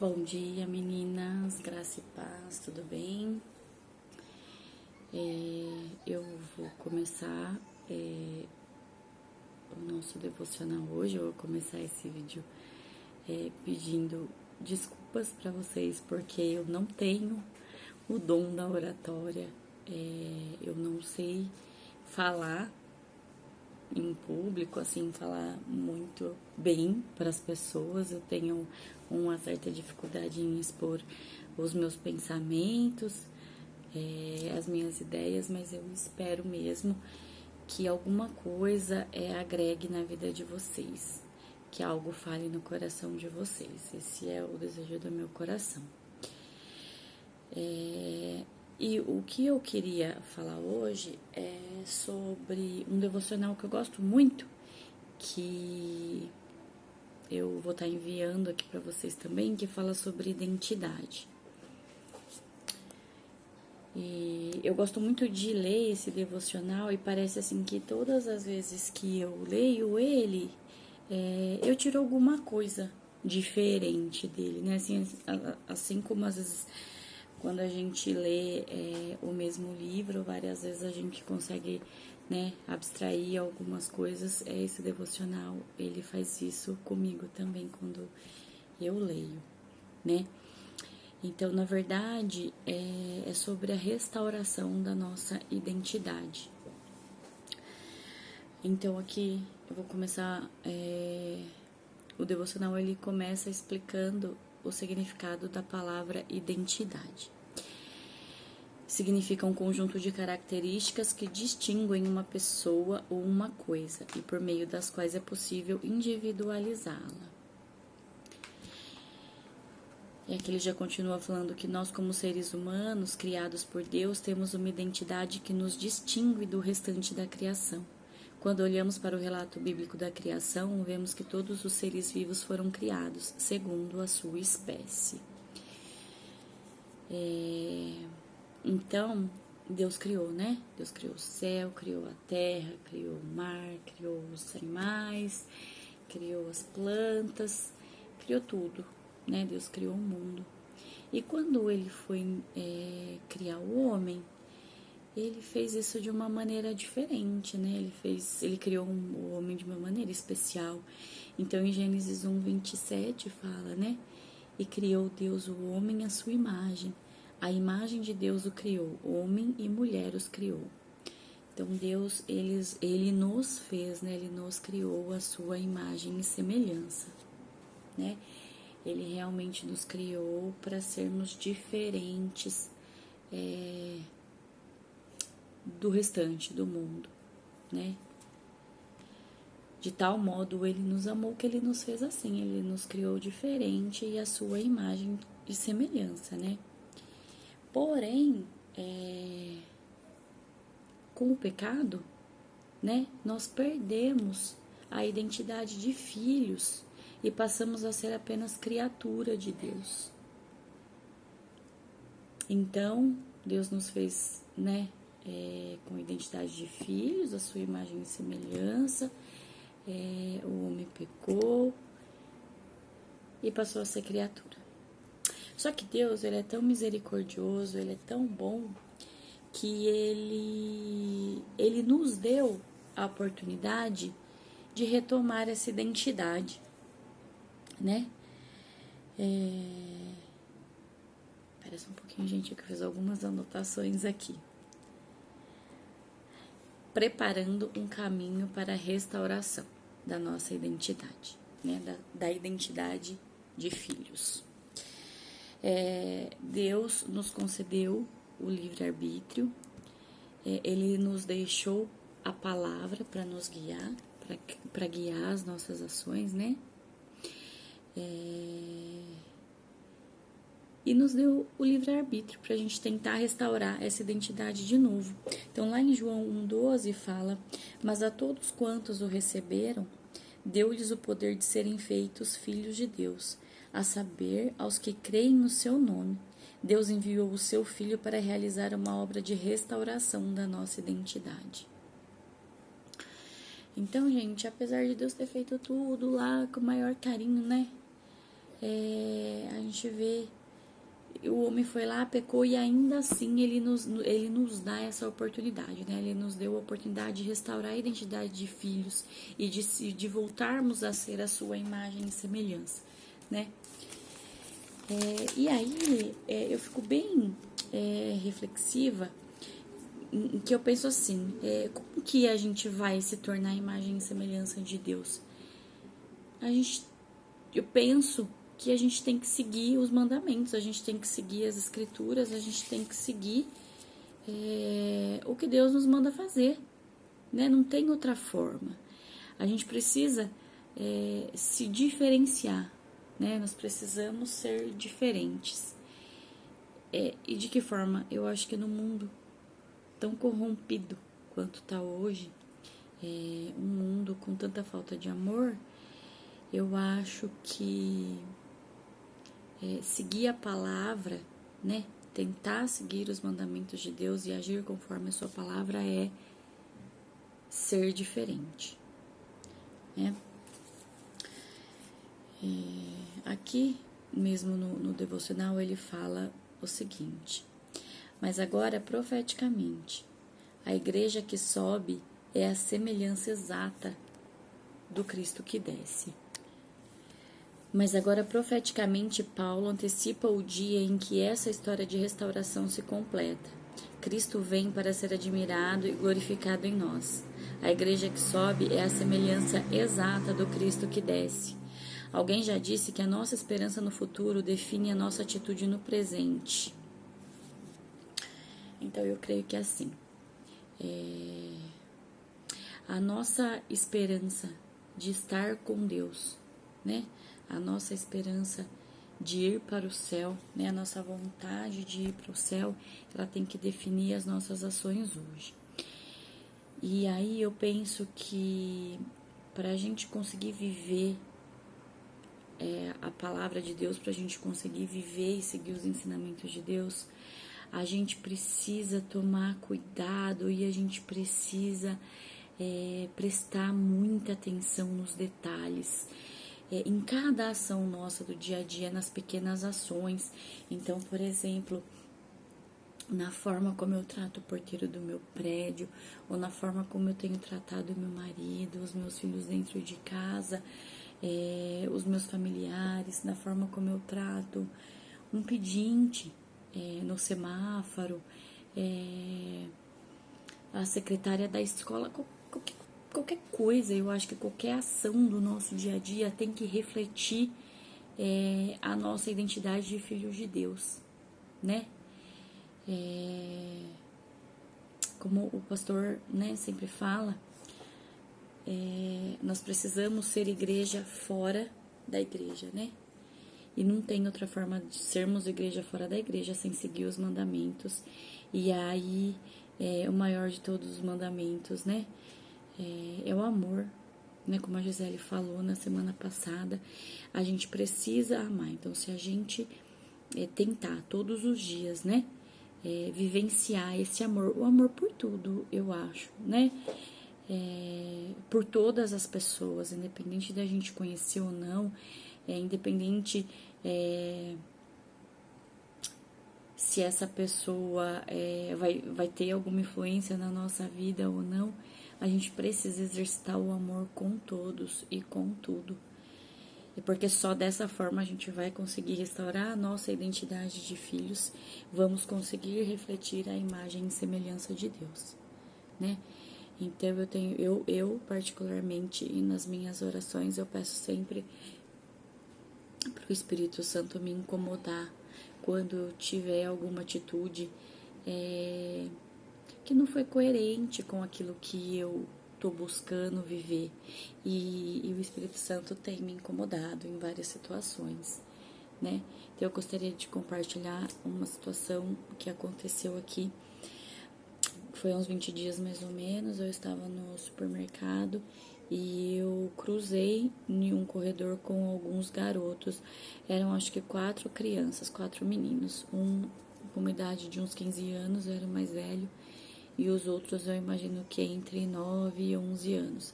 Bom dia, meninas, graça e paz, tudo bem? Eu vou começar o nosso devocional hoje. Eu vou começar esse vídeo pedindo desculpas para vocês, porque eu não tenho o dom da oratória, eu não sei falar em público, assim, falar muito bem para as pessoas. Eu tenho uma certa dificuldade em expor os meus pensamentos, as minhas ideias, mas eu espero mesmo que alguma coisa agregue na vida de vocês, que algo fale no coração de vocês. Esse é o desejo do meu coração. E o que eu queria falar hoje é sobre um devocional que eu gosto muito, que eu vou estar enviando aqui para vocês também, que fala sobre identidade. E eu gosto muito de ler esse devocional e parece assim que todas as vezes que eu leio ele, eu tiro alguma coisa diferente dele, né? Assim como às vezes quando a gente lê o mesmo livro, várias vezes a gente consegue, né, abstrair algumas coisas. Esse devocional, ele faz isso comigo também quando eu leio, né? Então, na verdade, é sobre a restauração da nossa identidade. Então, aqui eu vou começar. O devocional ele começa explicando o significado da palavra identidade. Significa um conjunto de características que distinguem uma pessoa ou uma coisa e por meio das quais é possível individualizá-la. E aqui ele já continua falando que nós, como seres humanos, criados por Deus, temos uma identidade que nos distingue do restante da criação. Quando olhamos para o relato bíblico da criação, vemos que todos os seres vivos foram criados segundo a sua espécie. Então, Deus criou, né? Deus criou o céu, criou a terra, criou o mar, criou os animais, criou as plantas, criou tudo, né? Deus criou o mundo. E quando ele foi criar o homem, ele fez isso de uma maneira diferente, né? Ele criou o homem de uma maneira especial. Então, em Gênesis 1:27 fala, né? E criou Deus o homem à sua imagem. A imagem de Deus o criou, homem e mulher os criou. Então, Deus, ele nos fez, né? Ele nos criou a sua imagem e semelhança, né? Ele realmente nos criou para sermos diferentes do restante do mundo, né? De tal modo ele nos amou que ele nos fez assim, ele nos criou diferente e a sua imagem e semelhança, né? Porém, com o pecado, né, nós perdemos a identidade de filhos e passamos a ser apenas criatura de Deus. Então, Deus nos fez, né, com identidade de filhos, a sua imagem e semelhança. O homem pecou e passou a ser criatura. Só que Deus, ele é tão misericordioso, ele é tão bom, que ele nos deu a oportunidade de retomar essa identidade, né? Espera só um pouquinho, gente, que eu fiz algumas anotações aqui. Preparando um caminho para a restauração da nossa identidade, né? Da identidade de filhos. Deus nos concedeu o livre-arbítrio, ele nos deixou a palavra para nos guiar, para guiar as nossas ações, né? E nos deu o livre-arbítrio para a gente tentar restaurar essa identidade de novo. Então, lá em João 1:12 fala: mas a todos quantos o receberam, deu-lhes o poder de serem feitos filhos de Deus, a saber, aos que creem no seu nome. Deus enviou o seu Filho para realizar uma obra de restauração da nossa identidade. Então, gente, apesar de Deus ter feito tudo lá com o maior carinho, né? a gente vê, o homem foi lá, pecou e ainda assim ele nos dá essa oportunidade, né? Ele nos deu a oportunidade de restaurar a identidade de filhos e de voltarmos a ser a sua imagem e semelhança, né? E aí eu fico bem reflexiva, em que eu penso assim, como que a gente vai se tornar a imagem e semelhança de Deus? Eu penso que a gente tem que seguir os mandamentos, a gente tem que seguir as escrituras, a gente tem que seguir o que Deus nos manda fazer, né? Não tem outra forma. A gente precisa se diferenciar, né? Nós precisamos ser diferentes. E de que forma? Eu acho que no mundo tão corrompido quanto está hoje, um mundo com tanta falta de amor, eu acho que seguir a palavra, né? Tentar seguir os mandamentos de Deus e agir conforme a sua palavra é ser diferente, né? Aqui mesmo no devocional ele fala o seguinte: mas agora profeticamente, a igreja que sobe é a semelhança exata do Cristo que desce. Mas agora profeticamente Paulo antecipa o dia em que essa história de restauração se completa. Cristo vem para ser admirado e glorificado em nós. A igreja que sobe é a semelhança exata do Cristo que desce. Alguém já disse que a nossa esperança no futuro define a nossa atitude no presente. Então eu creio que é assim. A nossa esperança de estar com Deus, né? A nossa esperança de ir para o céu, né? A nossa vontade de ir para o céu, ela tem que definir as nossas ações hoje. E aí eu penso que para a gente conseguir viver a palavra de Deus, para a gente conseguir viver e seguir os ensinamentos de Deus, a gente precisa tomar cuidado e a gente precisa prestar muita atenção nos detalhes. Em cada ação nossa do dia a dia, nas pequenas ações. Então, por exemplo, na forma como eu trato o porteiro do meu prédio, ou na forma como eu tenho tratado meu marido, os meus filhos dentro de casa, os meus familiares, na forma como eu trato um pedinte no semáforo, a secretária da escola, qualquer coisa. Eu acho que qualquer ação do nosso dia a dia tem que refletir a nossa identidade de filhos de Deus, né? Como o pastor, né, sempre fala, nós precisamos ser igreja fora da igreja, né? E não tem outra forma de sermos igreja fora da igreja sem seguir os mandamentos. E aí, o maior de todos os mandamentos, né? É o amor, né? Como a Gisele falou na semana passada, a gente precisa amar. Então, se a gente tentar todos os dias, né? Vivenciar esse amor, o amor por tudo, eu acho, né? Por todas as pessoas, independente da gente conhecer ou não, independente se essa pessoa vai ter alguma influência na nossa vida ou não, a gente precisa exercitar o amor com todos e com tudo. E porque só dessa forma a gente vai conseguir restaurar a nossa identidade de filhos, vamos conseguir refletir a imagem e semelhança de Deus, né? Então eu particularmente, e nas minhas orações, eu peço sempre para o Espírito Santo me incomodar quando eu tiver alguma atitude que não foi coerente com aquilo que eu estou buscando viver. E o Espírito Santo tem me incomodado em várias situações, né? Então eu gostaria de compartilhar uma situação que aconteceu aqui. Foi há uns 20 dias mais ou menos, eu estava no supermercado e eu cruzei em um corredor com alguns garotos. Eram acho que 4 crianças, 4 meninos. Um com uma idade de uns 15 anos, era o mais velho, e os outros eu imagino que entre 9 e 11 anos.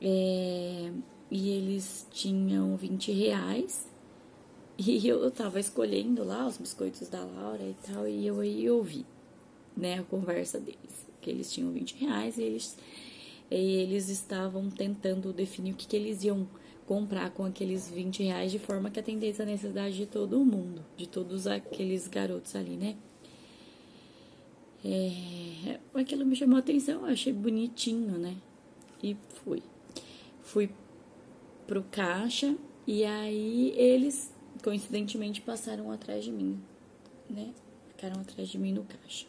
E eles tinham R$20 E eu tava escolhendo lá os biscoitos da Laura e tal, e eu aí ouvi, né, a conversa deles. Que eles tinham R$ 20 e eles estavam tentando definir o que eles iam comprar com aqueles R$ 20 de forma que atendesse a necessidade de todo mundo, de todos aqueles garotos ali, né? Aquilo me chamou a atenção, eu achei bonitinho, né? E fui pro caixa e aí eles, coincidentemente, passaram atrás de mim, né? Ficaram atrás de mim no caixa.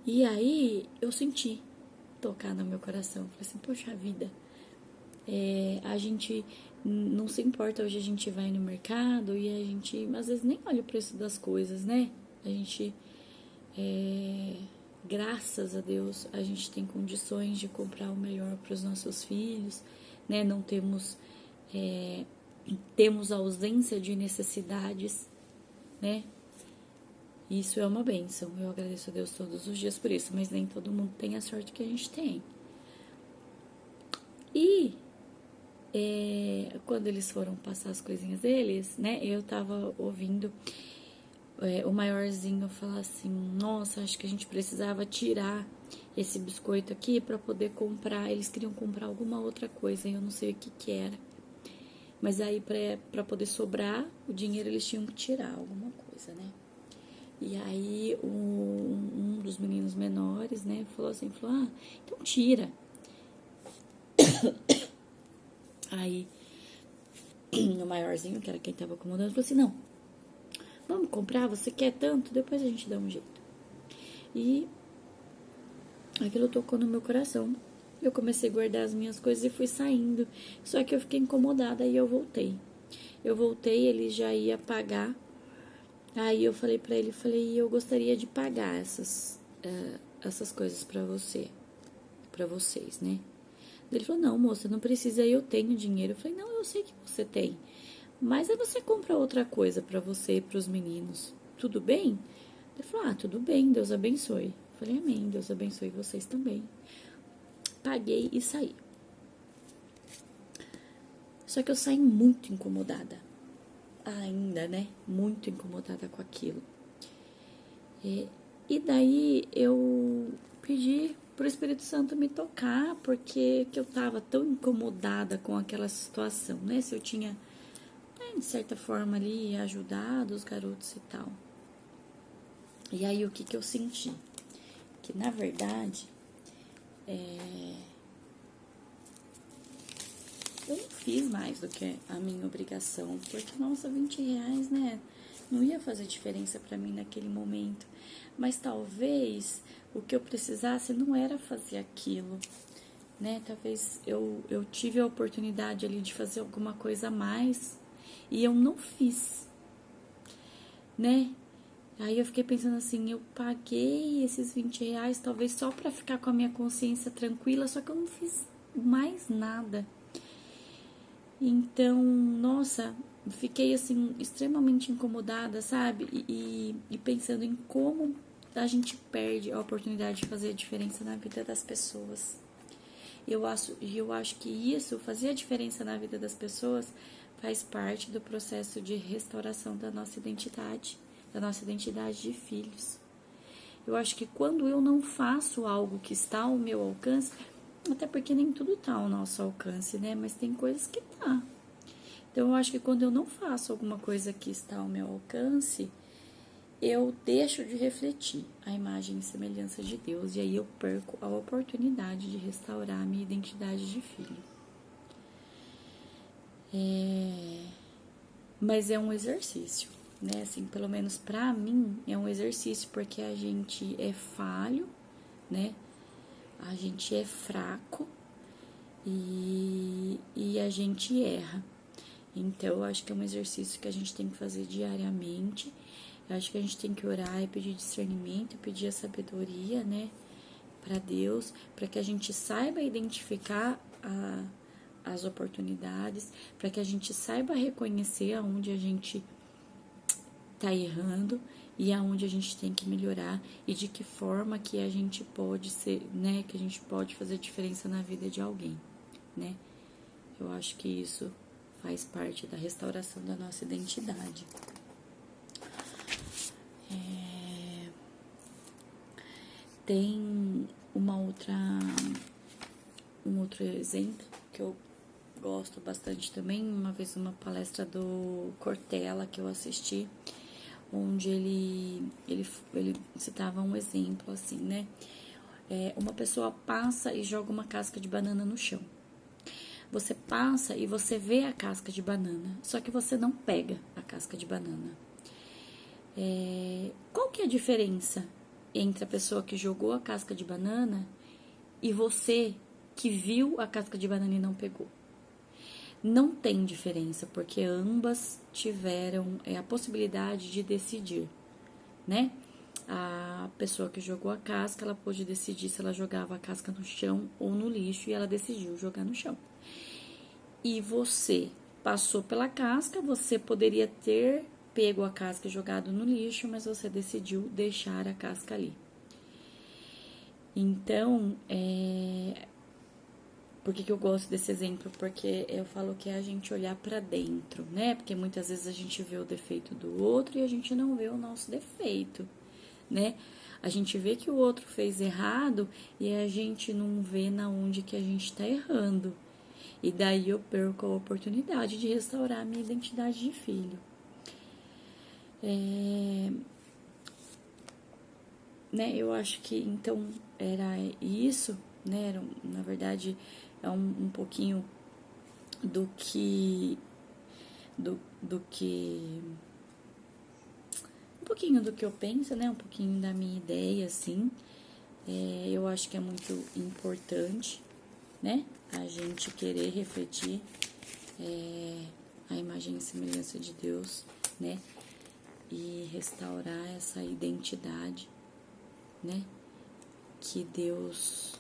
E aí eu senti tocar no meu coração. Falei assim, poxa vida, a gente não se importa, hoje a gente vai no mercado e a gente às vezes nem olha o preço das coisas, né? A gente, graças a Deus, a gente tem condições de comprar o melhor para os nossos filhos, né? Não temos, temos ausência de necessidades, né? Isso é uma bênção, eu agradeço a Deus todos os dias por isso, mas nem todo mundo tem a sorte que a gente tem. E quando eles foram passar as coisinhas deles, né, eu tava ouvindo o maiorzinho falar assim, nossa, acho que a gente precisava tirar esse biscoito aqui para poder comprar, eles queriam comprar alguma outra coisa, eu não sei o que era. Mas aí para poder sobrar o dinheiro eles tinham que tirar alguma coisa, né? E aí um dos meninos menores, né, falou assim, então tira. Aí o maiorzinho, que era quem tava acomodando, falou assim, não, vamos comprar, você quer tanto, depois a gente dá um jeito. E aquilo tocou no meu coração. Eu comecei a guardar as minhas coisas e fui saindo. Só que eu fiquei incomodada e eu voltei. Ele já ia pagar. Aí eu falei pra ele, eu gostaria de pagar essas coisas pra vocês, né? Ele falou, não, moça, não precisa, eu tenho dinheiro. Eu falei, não, eu sei que você tem. Mas aí você compra outra coisa pra você e pros meninos. Tudo bem? Ele falou, tudo bem, Deus abençoe. Eu falei, amém, Deus abençoe vocês também. Paguei e saí. Só que eu saí muito incomodada. Ainda, né? Muito incomodada com aquilo. E daí eu pedi pro Espírito Santo me tocar, porque que eu tava tão incomodada com aquela situação, né? Se eu tinha, né, de certa forma ali, ajudado os garotos e tal. E aí o que eu senti? Que na verdade, eu não fiz mais do que a minha obrigação, porque, nossa, R$ 20, né? Não ia fazer diferença pra mim naquele momento. Mas talvez o que eu precisasse não era fazer aquilo, né? Talvez eu tive a oportunidade ali de fazer alguma coisa a mais e eu não fiz, né? Aí eu fiquei pensando assim, eu paguei esses R$ 20 talvez só pra ficar com a minha consciência tranquila, só que eu não fiz mais nada. Então, nossa, fiquei assim extremamente incomodada, sabe? E pensando em como a gente perde a oportunidade de fazer a diferença na vida das pessoas. Eu acho que isso, fazer a diferença na vida das pessoas, faz parte do processo de restauração da nossa identidade de filhos. Eu acho que quando eu não faço algo que está ao meu alcance, até porque nem tudo está ao nosso alcance, né? Mas tem coisas que tá. Então, eu acho que quando eu não faço alguma coisa que está ao meu alcance, eu deixo de refletir a imagem e semelhança de Deus. E aí eu perco a oportunidade de restaurar a minha identidade de filho. Mas é um exercício, né? Assim, pelo menos pra mim, é um exercício, porque a gente é falho, né? A gente é fraco e a gente erra. Então, eu acho que é um exercício que a gente tem que fazer diariamente. Eu acho que a gente tem que orar e pedir discernimento, pedir a sabedoria, né, para Deus, para que a gente saiba identificar as oportunidades, para que a gente saiba reconhecer aonde a gente tá errando e aonde a gente tem que melhorar e de que forma que a gente pode ser, né, que a gente pode fazer diferença na vida de alguém, né? Eu acho que isso faz parte da restauração da nossa identidade. Tem um outro exemplo que eu gosto bastante também, uma vez uma palestra do Cortella que eu assisti, onde ele citava um exemplo assim, né? Uma pessoa passa e joga uma casca de banana no chão. Você passa e você vê a casca de banana, só que você não pega a casca de banana. Qual que é a diferença entre a pessoa que jogou a casca de banana e você que viu a casca de banana e não pegou? Não tem diferença, porque ambas tiveram a possibilidade de decidir, né? A pessoa que jogou a casca, ela pôde decidir se ela jogava a casca no chão ou no lixo, e ela decidiu jogar no chão. E você passou pela casca, você poderia ter pego a casca e jogado no lixo, mas você decidiu deixar a casca ali. Então, por que eu gosto desse exemplo? Porque eu falo que é a gente olhar para dentro, né? Porque muitas vezes a gente vê o defeito do outro e a gente não vê o nosso defeito, né? A gente vê que o outro fez errado e a gente não vê na onde que a gente tá errando. E daí eu perco a oportunidade de restaurar a minha identidade de filho. Né? Eu acho que então era isso, né? Era, na verdade, é um pouquinho do que um pouquinho do que eu penso, né? Um pouquinho da minha ideia, assim. Eu acho que é muito importante, né? A gente querer refletir a imagem e semelhança de Deus, né? E restaurar essa identidade, né? Que Deus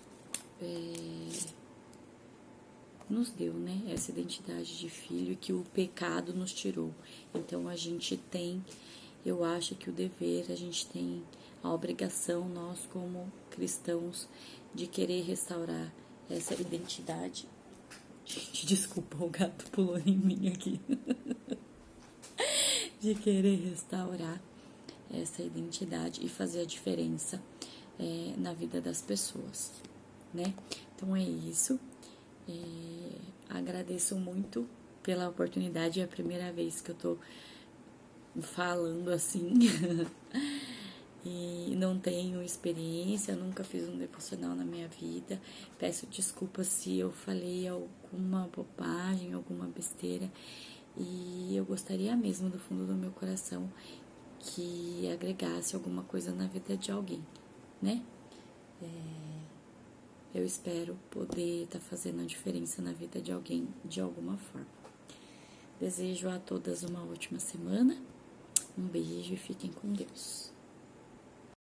nos deu, né? Essa identidade de filho e que o pecado nos tirou. Então a gente tem, eu acho que o dever, a gente tem a obrigação, nós como cristãos, de querer restaurar essa identidade. Gente, desculpa, o gato pulou em mim aqui. De querer restaurar essa identidade e fazer a diferença na vida das pessoas, né? Então é isso. Agradeço muito pela oportunidade, é a primeira vez que eu tô falando assim. E não tenho experiência, nunca fiz um devocional na minha vida. Peço desculpas se eu falei alguma bobagem, alguma besteira. E eu gostaria mesmo, do fundo do meu coração, que agregasse alguma coisa na vida de alguém, né? Eu espero poder estar fazendo a diferença na vida de alguém de alguma forma. Desejo a todas uma ótima semana. Um beijo e fiquem com Deus.